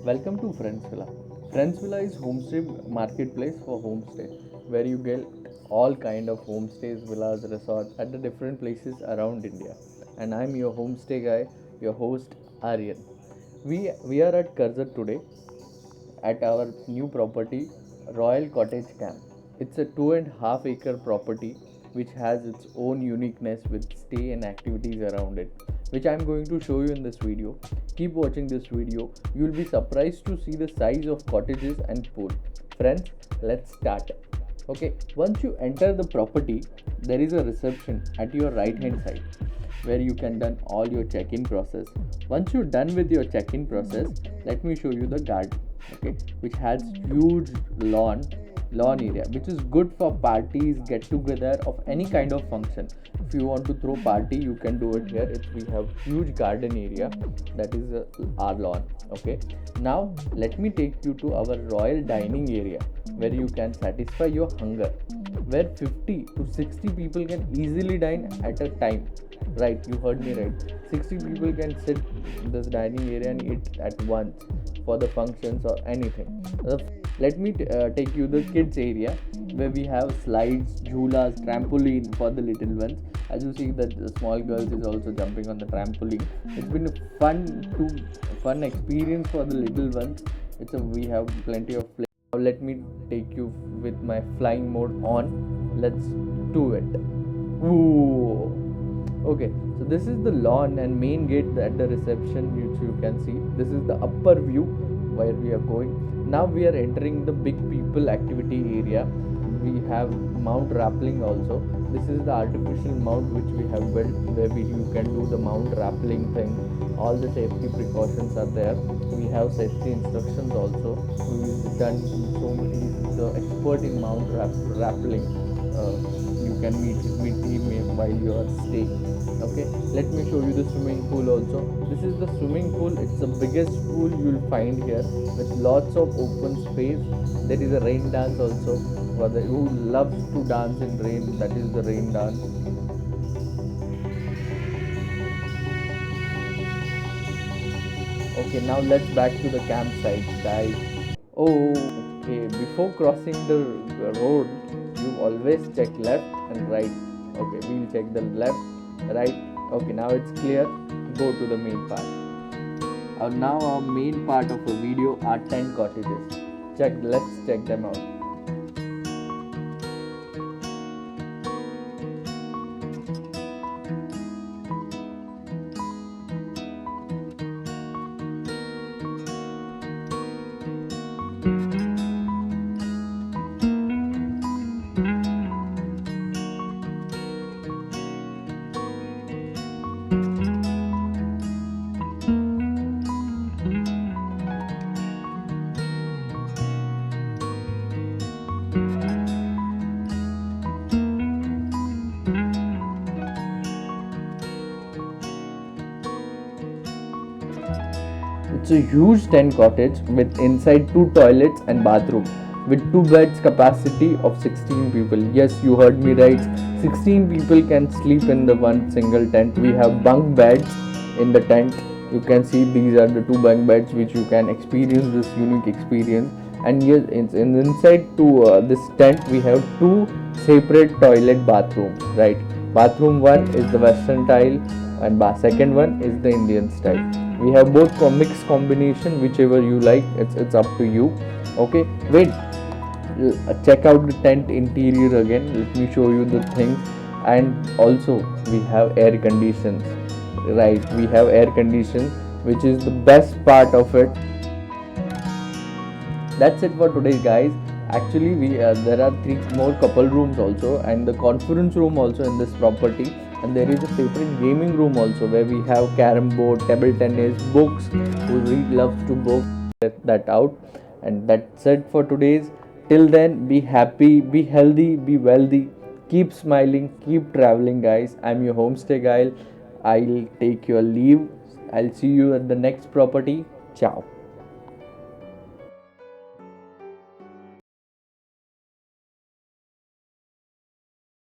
Welcome to Friends Villa. Friends Villa is homestay marketplace for homestay, where you get all kind of homestays, villas, resorts at the different places around India. And I'm your homestay guy, your host Aryan. We are at Curzat today at our new property, Royal Cottage Camp. It's a 2.5 acre property which has its own uniqueness with stay and activities around it, which I'm going to show you in this video. Keep watching this video. You'll be surprised to see the size of cottages and pool. Friends, let's start. Okay, once you enter the property, there is a reception at your right hand side where you can done all your check-in process. Once you're done with your check-in process, let me show you the garden, okay, which has huge lawn area, which is good for parties, get together of any kind of function. If you want to throw party, you can do it here. We have huge garden area, that is our lawn. Okay, now let me take you to our royal dining area where you can satisfy your hunger, where 50 to 60 people can easily dine at a time. Right, you heard me right. 60 people can sit in this dining area and eat at once for the functions or anything. Let me take you the kids area where we have slides, jhulas, trampoline for the little ones. As you see that the small girls is also jumping on the trampoline. It's been a fun experience for the little ones. We have plenty of play. Now let me take you with my flying mode on. Let's do it. Ooh. Okay, so this is the lawn and main gate at the reception, which you can see. This is the upper view where we are going. Now we are entering the big people activity area. We have mount rappelling also. This is the artificial mount which we have built where you can do the mount rappelling thing. All the safety precautions are there. We have safety instructions also. We've done so many. He's the expert in mount rappelling. You can meet him while you are staying. Okay, let me show you the swimming pool also. This is the swimming pool. It's the biggest pool you'll find here with lots of open space. There is a rain dance also for the who loves to dance in rain. That is the rain dance. Okay, now let's back to the campsite, guys. Oh, okay. Before crossing the road, you always check left and right. Okay, we'll check the left, right. Okay, now it's clear. Go to the main part. Now our main part of the video are 10 cottages. Let's check them out. It's a huge 10 cottage with inside 2 toilets and bathroom with 2 beds capacity of 16 people. Yes, you heard me right. 16 people can sleep in the one single tent. We have bunk beds in the tent. You can see these are the 2 bunk beds which you can experience this unique experience. And yes, inside to this tent we have 2 separate toilet bathrooms. Right, bathroom 1 is the western style and second one is the Indian style. We have both mixed combination, whichever you like. It's up to you. Okay, wait, check out the tent interior again. Let me show you the things. And also we have air conditions. Right, we have air conditions, which is the best part of it. That's it for today, guys. Actually, we there are 3 more couple rooms also and the conference room also in this property, and there is a separate gaming room also where we have carom board, table tennis, books. Who read loves to book that out. And that's it for today's. Till then, be happy, be healthy, be wealthy, keep smiling, keep traveling, guys. I'm your homestay guy. I'll take your leave. I'll see you at the next property. Ciao.